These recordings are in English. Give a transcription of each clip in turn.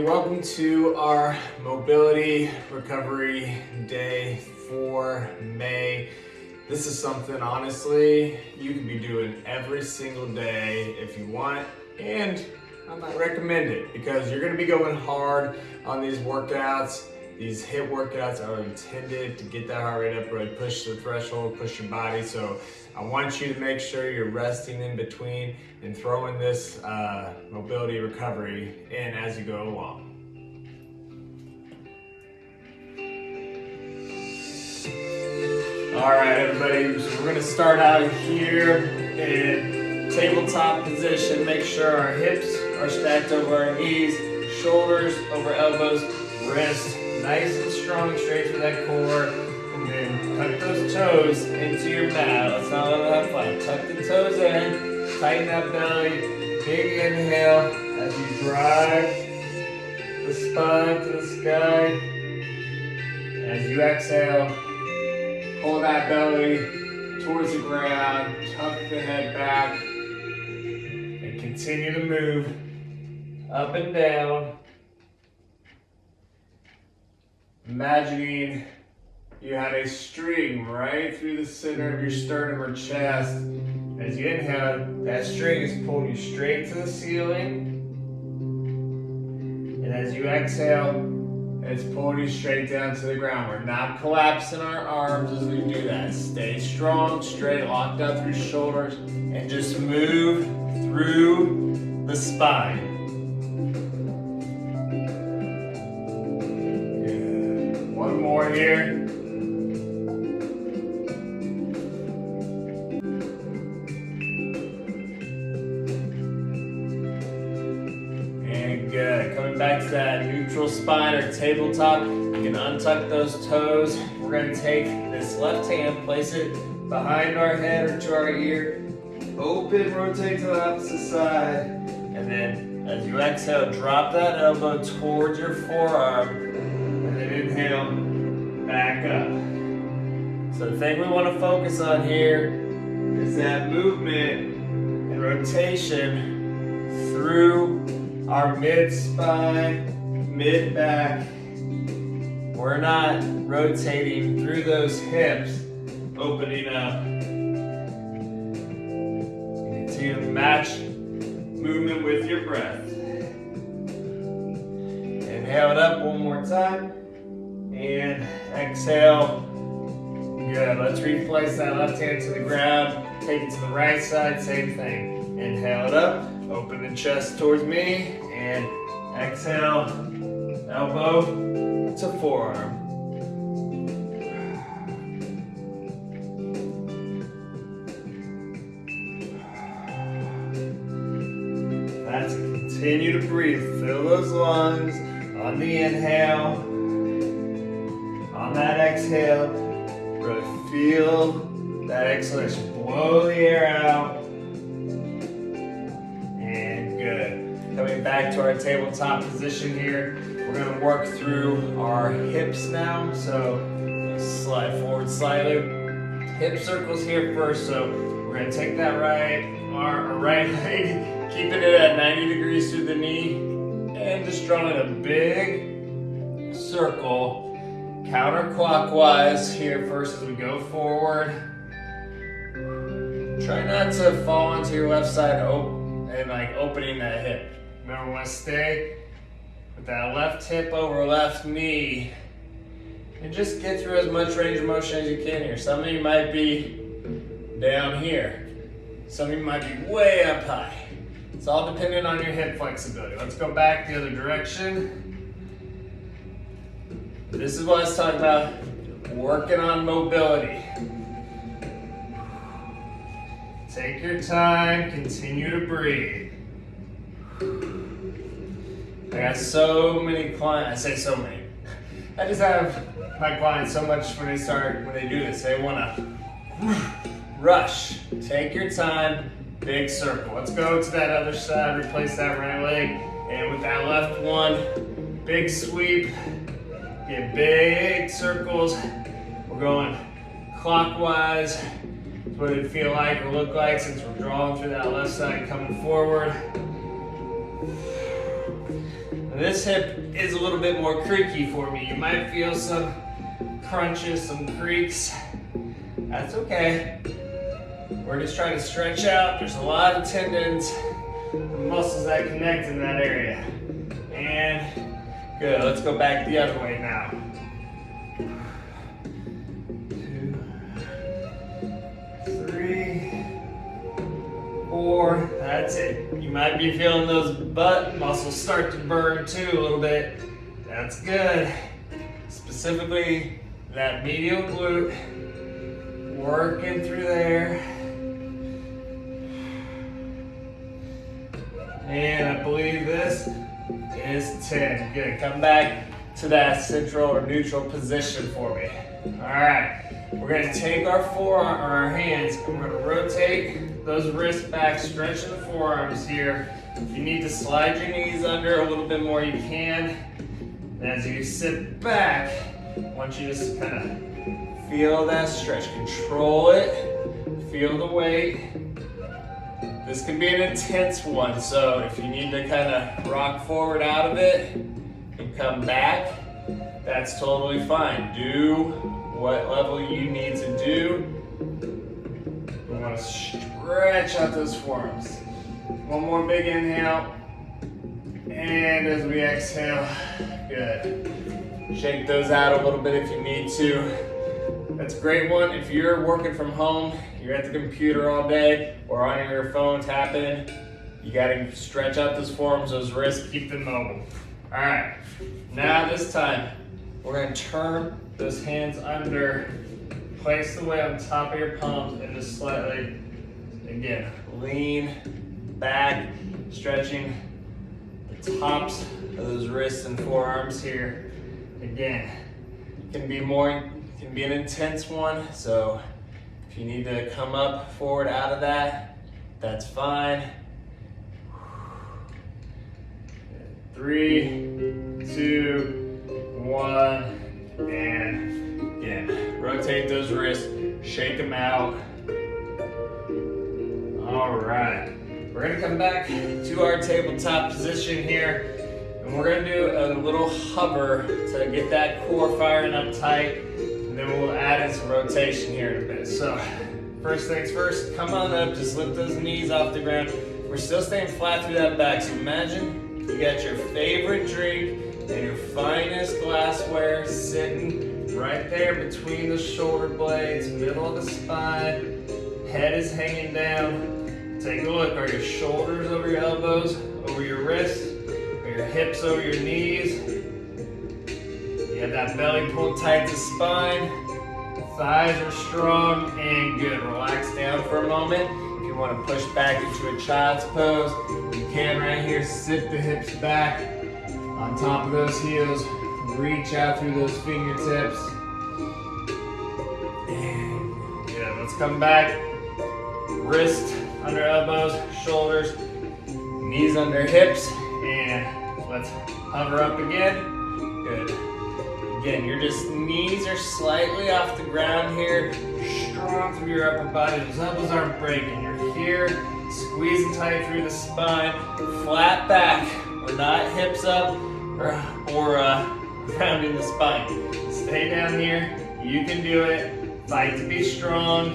welcome to our mobility recovery day for May. This is something honestly you can be doing every single day if you want, and I might recommend it because you're going to be going hard on these workouts. These HIIT workouts are intended to get that heart rate up, really push the threshold, push your body. So I want you to make sure you're resting in between and throwing this mobility recovery in as you go along. All right, everybody, so we're gonna start out here in tabletop position. Make sure our hips are stacked over our knees, shoulders over elbows, wrists nice and strong, straight through that core, and then tuck those toes into your mat. Let's not let it have fun. Tuck the toes in, tighten that belly, big inhale as you drive the spine to the sky. As you exhale, pull that belly towards the ground, tuck the head back, and continue to move up and down. Imagining you have a string right through the center of your sternum or chest. As you inhale, that string is pulling you straight to the ceiling. And as you exhale, it's pulling you straight down to the ground. We're not collapsing our arms as we do that. Stay strong, straight, locked out through shoulders, and just move through the spine. One more here. And good. Coming back to that neutral spine or tabletop, you can untuck those toes. We're going to take this left hand, place it behind our head or to our ear. Open, rotate to the opposite side. And then as you exhale, drop that elbow towards your forearm. Inhale, back up. So the thing we want to focus on here is that movement and rotation through our mid-spine, mid-back. We're not rotating through those hips, opening up. Continue to match movement with your breath. Inhale it up one more time. And exhale. Good. Let's replace that left hand to the ground. Take it to the right side. Same thing. Inhale it up. Open the chest towards me. And exhale. Elbow to forearm. That's continue to breathe. Fill those lungs on the inhale. On that exhale, really feel that exhalation. Blow the air out. And good. Coming back to our tabletop position here, we're going to work through our hips now. So slide forward slightly. Hip circles here first. So we're going to take that right arm or right leg, keeping it at 90 degrees through the knee, and just drawing a big circle counterclockwise here first as we go forward. Try not to fall onto your left side and like opening that hip. Remember, we want to stay with that left hip over left knee and just get through as much range of motion as you can here. Some of you might be down here. Some of you might be way up high. It's all dependent on your hip flexibility. Let's go back the other direction. This is what I was talking about, working on mobility. Take your time, continue to breathe. I got so many clients, I say so many. I just have my clients so much when they do this, they want to rush. Take your time, big circle. Let's go to that other side, replace that right leg, and with that left one, big sweep. Get big circles. We're going clockwise. That's what it'd feel like or look like since we're drawing through that left side coming forward. And this hip is a little bit more creaky for me. You might feel some crunches, some creaks. That's okay. We're just trying to stretch out. There's a lot of tendons and muscles that connect in that area. And good, let's go back the other way now. 2, 3, 4, that's it. You might be feeling those butt muscles start to burn too a little bit. That's good. Specifically, that medial glute, working through there. And I believe this is 10. Good, come back to that central or neutral position for me. All right, we're gonna take our forearm, or our hands, and we're gonna rotate those wrists back, stretching the forearms here. If you need to slide your knees under a little bit more, you can. And as you sit back, I want you to just kind of feel that stretch, control it, feel the weight. This can be an intense one, so if you need to kind of rock forward out of it and come back, that's totally fine. Do what level you need to do. We want to stretch out those forearms. One more big inhale. And as we exhale, good. Shake those out a little bit if you need to. That's a great one. If you're working from home, you're at the computer all day or on your phone tapping, you gotta stretch out those forearms, those wrists, keep them mobile. All right, now this time, we're gonna turn those hands under, place the weight on top of your palms and just slightly, again, lean back, stretching the tops of those wrists and forearms here. Again, can be an intense one, so if you need to come up forward out of that, that's fine. 3, 2, 1, and again, rotate those wrists, shake them out. All right, we're gonna come back to our tabletop position here, and we're gonna do a little hover to get that core firing up tight. And then we'll add in some rotation here in a bit. So first things first, come on up, just lift those knees off the ground. We're still staying flat through that back. So imagine you got your favorite drink and your finest glassware sitting right there between the shoulder blades, middle of the spine, head is hanging down. Take a look, are your shoulders over your elbows, over your wrists, are your hips over your knees? You have that belly pulled tight to spine, thighs are strong and good. Relax down for a moment. If you want to push back into a child's pose, you can right here. Sit the hips back on top of those heels. Reach out through those fingertips. And good, let's come back. Wrist under elbows, shoulders, knees under hips, and let's hover up again. Good. Again, your knees are slightly off the ground here. Strong through your upper body. Those elbows aren't breaking. You're here, squeezing tight through the spine. Flat back. We're not hips up or rounding the spine. Stay down here. You can do it. Fight to be strong.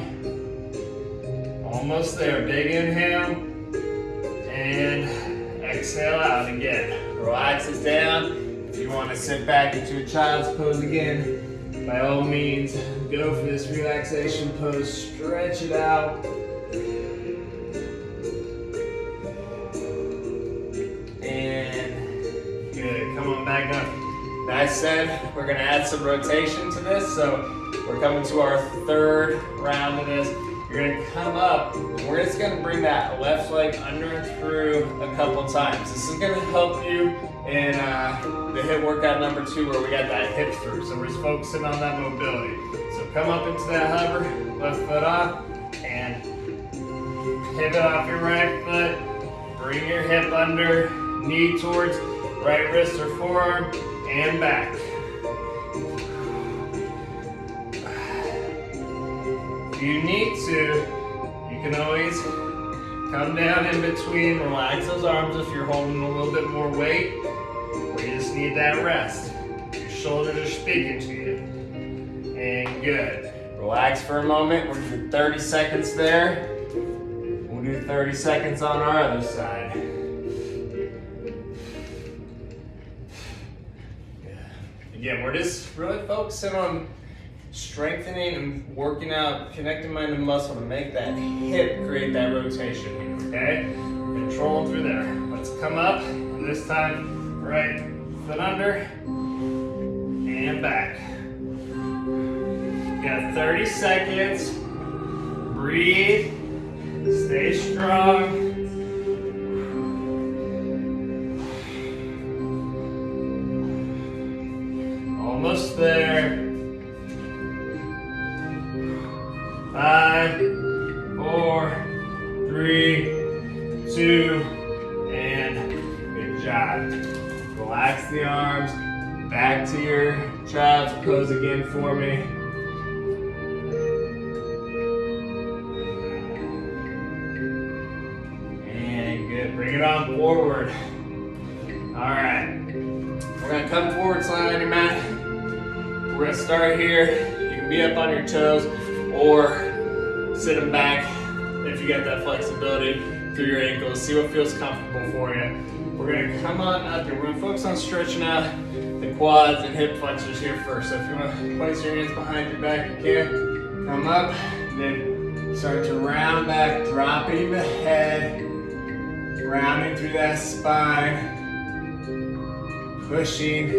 Almost there. Big inhale. And exhale out again. Relax it down. If you want to sit back into a child's pose again, by all means, go for this relaxation pose. Stretch it out. And good. Come on back up. That said, we're going to add some rotation to this. So we're coming to our third round of this. You're going to come up, and we're just going to bring that left leg under and through a couple times. This is going to help you in the hip workout number 2 where we got that hip through. So we're just focusing on that mobility. So come up into that hover, left foot off, and pivot off your right foot. Bring your hip under, knee towards right wrist or forearm, and back. If you need to, you can always come down in between, relax those arms if you're holding a little bit more weight. just need that rest. Your shoulders are speaking to you. And good. Relax for a moment. We're gonna do 30 seconds there. We'll do 30 seconds on our other side. Again, we're just really focusing on strengthening and working out, connecting mind and muscle to make that hip create that rotation here, okay? Controlling through there. Let's come up, and this time, right foot under, and back. Got 30 seconds. Breathe. Stay strong. Almost there. 5, 4, 3, 2, and good job. Relax the arms. Back to your child's pose again for me. And good. Bring it on forward. All right. We're gonna come forward slightly on your mat. We're gonna start here. You can be up on your toes or sit them back if you got that flexibility through your ankles. See what feels comfortable for you. We're gonna come on up here. We're gonna focus on stretching out the quads and hip flexors here first. So if you wanna place your hands behind your back, you can. Come up, then start to round back, dropping the head, rounding through that spine. Pushing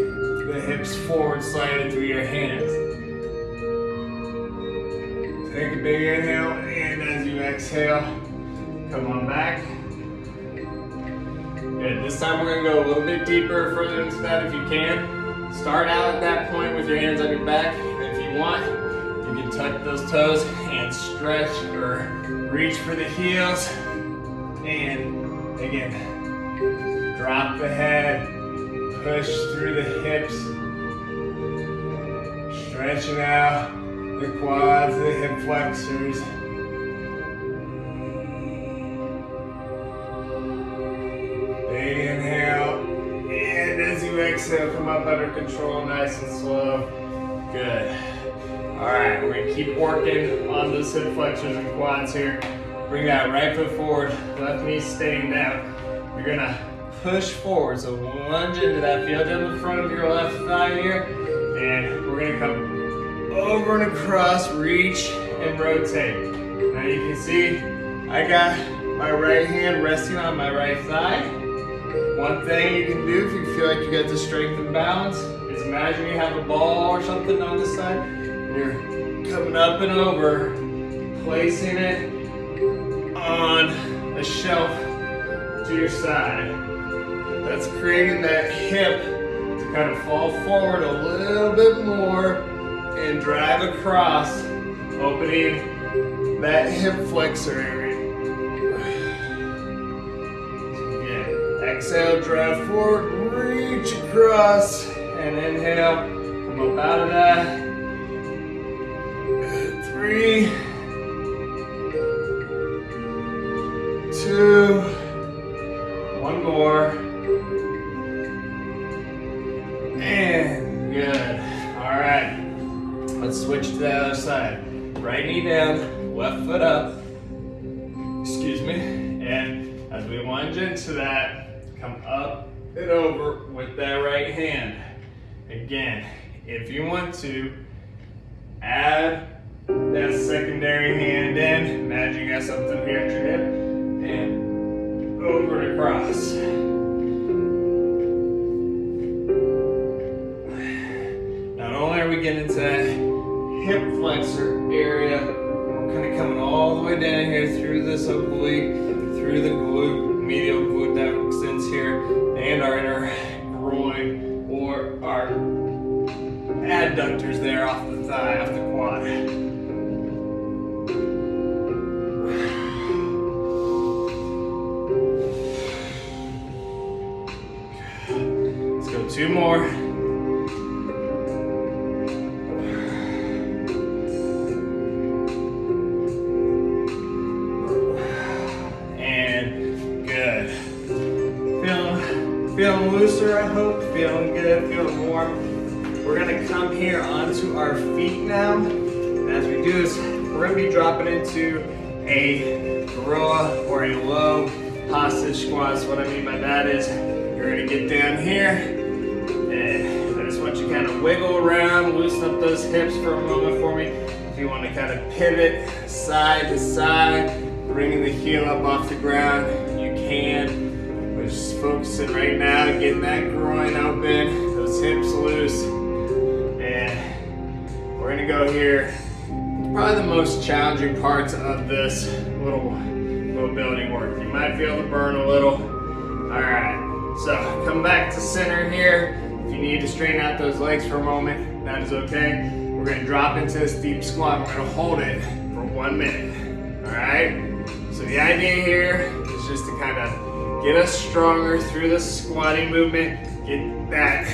the hips forward slightly through your hands. Take a big inhale, and as you exhale, come on back. Good. This time we're gonna go a little bit deeper, further into that if you can. Start out at that point with your hands on your back. And if you want, you can tuck those toes and stretch or reach for the heels. And again, drop the head. Push through the hips, stretching out the quads, the hip flexors. Big inhale, and as you exhale, come up under control, nice and slow. Good. All right, we're gonna keep working on those hip flexors and quads here. Bring that right foot forward, left knee staying down. You're gonna push forward, so lunge into that. Feel down the front of your left thigh here, and we're gonna come over and across, reach and rotate. Now you can see I got my right hand resting on my right thigh. One thing you can do if you feel like you got the strength and balance is imagine you have a ball or something on the side, and you're coming up and over, placing it on a shelf to your side. That's creating that hip to kind of fall forward a little bit more and drive across, opening that hip flexor area. Again, exhale, drive forward, reach across, and inhale, come up out of that. 3, 2, one more. And good. All right. Let's switch to the other side. Right knee down, left foot up. Excuse me. And as we lunge into that, come up and over with that right hand. Again, if you want to, add that secondary hand in. Imagine you got something here at your hip. And over and across. We get into that hip flexor area. We're kind of coming all the way down here through this oblique, through the glute, medial glute that extends here, and our inner groin or our adductors there off the thigh, off the quad. Let's go 2 more. Feeling looser hope, feeling good, feeling warm. We're gonna come here onto our feet now. And as we do this, we're gonna be dropping into a gorilla or a low hostage squat. So what I mean by that is you're gonna get down here and I just want you to kind of wiggle around, loosen up those hips for a moment for me. If you want to kind of pivot side to side, bringing the heel up off the ground, you can. We're just focusing right now, getting that groin open, those hips loose. And we're gonna go here. Probably the most challenging parts of this little mobility work. You might feel the burn a little. All right, so come back to center here. If you need to straighten out those legs for a moment, that is okay. We're gonna drop into this deep squat. We're gonna hold it for 1 minute, all right? So the idea here is just to kind of get us stronger through the squatting movement, get that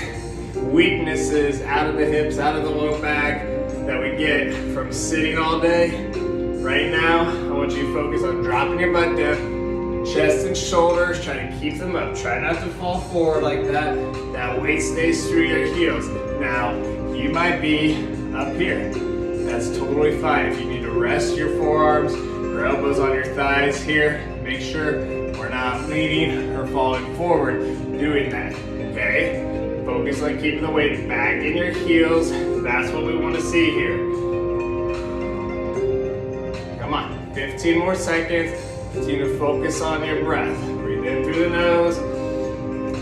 weaknesses out of the hips, out of the low back that we get from sitting all day. Right now, I want you to focus on dropping your butt down, chest and shoulders, try to keep them up. Try not to fall forward like that. That weight stays through your heels. Now, you might be up here. That's totally fine. If you need to rest your forearms or elbows on your thighs here, make sure we're not leaning or falling forward doing that, okay? Focus on keeping the weight back in your heels. That's what we want to see here. Come on, 15 more seconds. Continue to focus on your breath. Breathe in through the nose,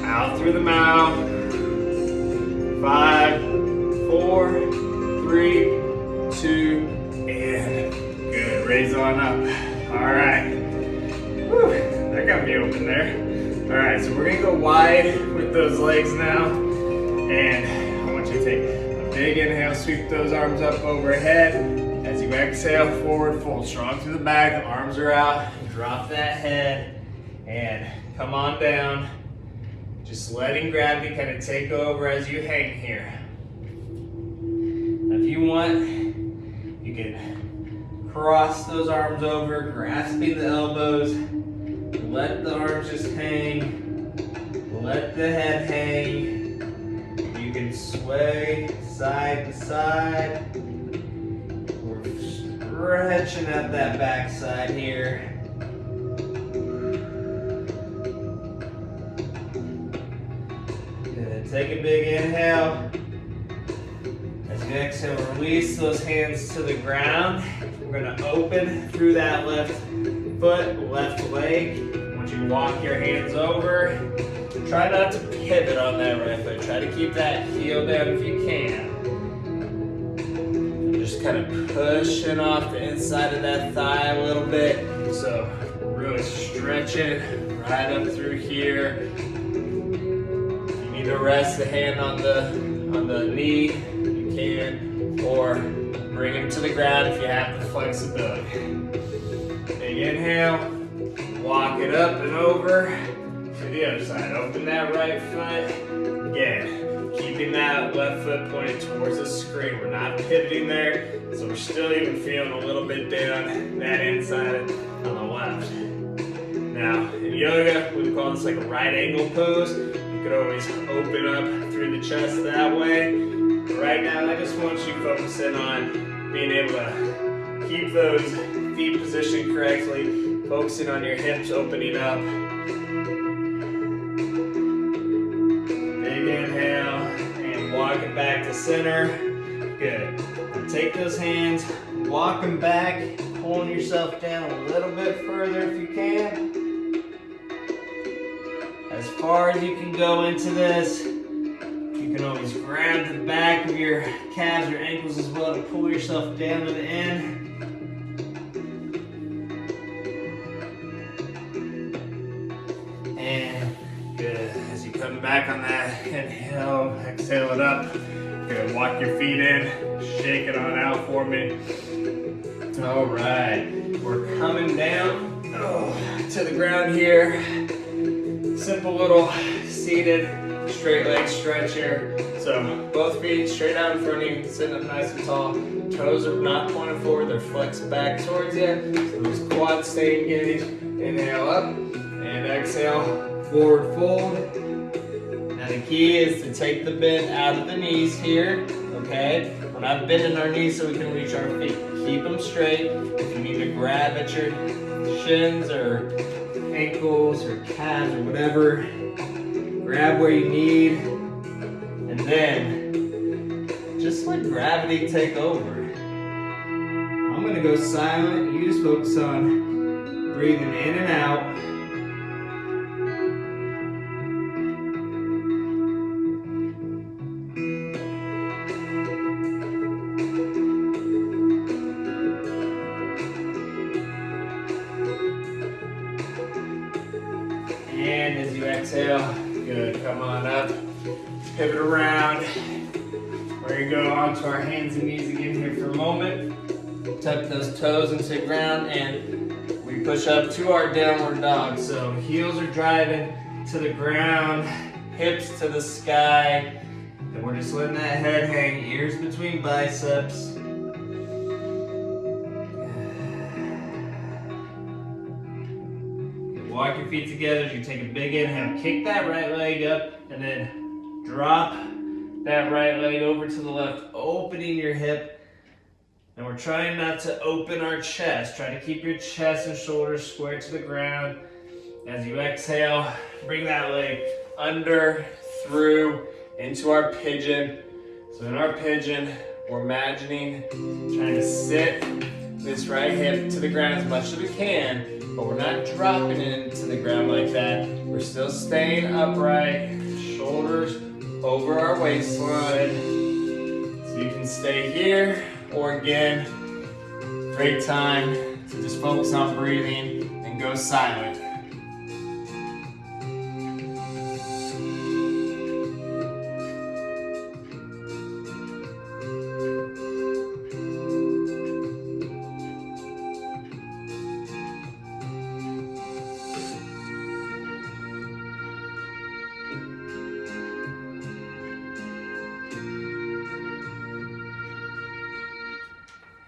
out through the mouth. 5, 4, 3, 2, and good. Raise on up. All right. Whew, that got me open there. All right, so we're gonna go wide with those legs now. And I want you to take a big inhale, sweep those arms up overhead. As you exhale, forward fold, strong through the back, arms are out. Drop that head and come on down. Just letting gravity kind of take over as you hang here. If you want, you can cross those arms over, grasping the elbows. Let the arms just hang. Let the head hang. You can sway side to side. We're stretching out that back side here. Good. Take a big inhale. As you exhale, release those hands to the ground. We're gonna open through that left foot, left leg. I want you to walk your hands over. Try not to pivot on that right foot. Try to keep that heel down if you can. Just kind of pushing off the inside of that thigh a little bit. So really stretch it right up through here. If you need to rest the hand on the knee, you can, or bring him to the ground if you have the flexibility. Big inhale, walk it up and over to the other side. Open that right foot. Again, keeping that left foot pointed towards the screen. We're not pivoting there, so we're still even feeling a little bit down that inside on the left. Now, in yoga, we call this like a right angle pose. You could always open up through the chest that way. But right now, I just want you focusing on being able to keep those feet positioned correctly, focusing on your hips opening up. Big inhale, and walk it back to center. Good. Now take those hands, walk them back, pulling yourself down a little bit further if you can. As far as you can go into this. You can always grab the back of your calves or ankles as well to pull yourself down to the end. And good. As you come back on that inhale, exhale it up. Good. Walk your feet in, shake it on out for me. All right. We're coming down to the ground here. Simple little seated straight leg stretch here. So both feet straight out in front of you, sitting up nice and tall. Toes are not pointed forward, they're flexed back towards you. So those quads stay engaged. Inhale up and exhale, forward fold. Now the key is to take the bend out of the knees here, okay? We're not bending our knees so we can reach our feet. Keep them straight. If you need to grab at your shins or ankles or calves or whatever, grab where you need, and then just let gravity take over. I'm gonna go silent. You just focus on breathing in and out. And as you exhale, good, come on up, pivot around. We're gonna go onto our hands and knees again here for a moment. Tuck those toes into the ground and we push up to our downward dog. So heels are driving to the ground, hips to the sky. And we're just letting that head hang, ears between biceps. Walk your feet together as you take a big inhale. Kick that right leg up and then drop that right leg over to the left, opening your hip. And we're trying not to open our chest. Try to keep your chest and shoulders square to the ground. As you exhale, bring that leg under, through, into our pigeon. So in our pigeon, we're imagining trying to sit this right hip to the ground as much as we can, but we're not dropping it into the ground like that. We're still staying upright, shoulders over our waistline. So you can stay here, or again, great time to just focus on breathing and go silent.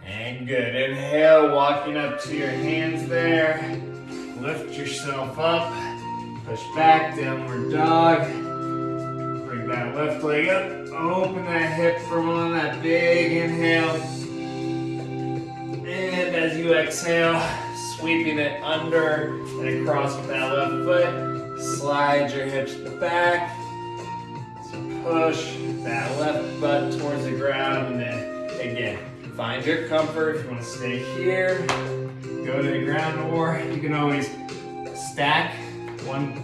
And good. Inhale, walking up to your hands there. Lift yourself up. Push back, downward dog. Bring that left leg up. Open that hip from on that big inhale. And as you exhale, sweeping it under and across with that left foot. Slide your hips back. So push that left butt towards the ground, and then again, find your comfort. If you want to stay here, go to the ground, or you can always stack one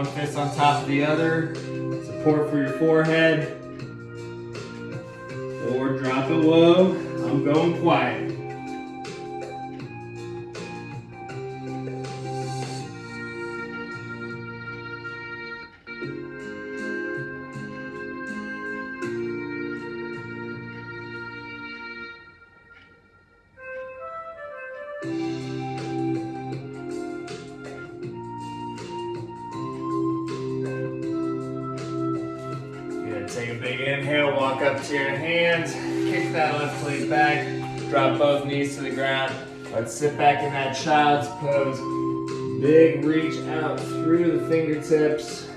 fist on top of the other, support for your forehead, or drop it low. I'm going quiet. Take a big inhale, walk up to your hands, kick that left leg back, drop both knees to the ground. Let's sit back in that child's pose. Big reach out through the fingertips.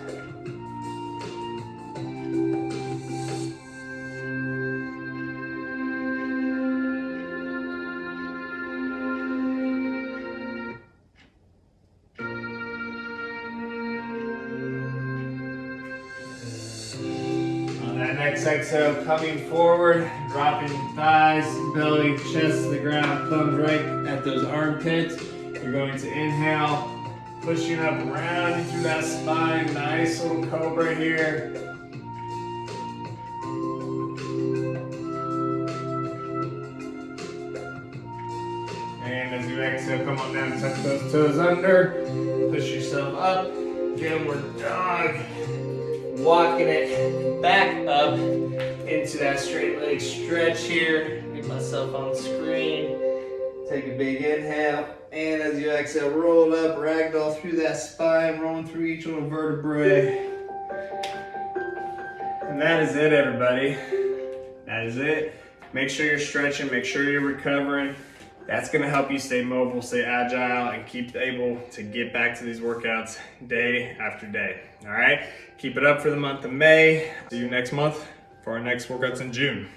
Next exhale, coming forward, dropping thighs, belly, chest to the ground, thumbs right at those armpits. You're going to inhale, pushing up, rounding through that spine. Nice little cobra here. And as you exhale, come on down, tuck those toes under, push yourself up, downward dog. Walking it back up into that straight leg stretch here. Get myself on the screen. Take a big inhale. And as you exhale, roll up, ragdoll through that spine, rolling through each little vertebrae. And that is it, everybody. That is it. Make sure you're stretching, make sure you're recovering. That's gonna help you stay mobile, stay agile, and keep able to get back to these workouts day after day. All right, keep it up for the month of May. See you next month for our next workouts in June.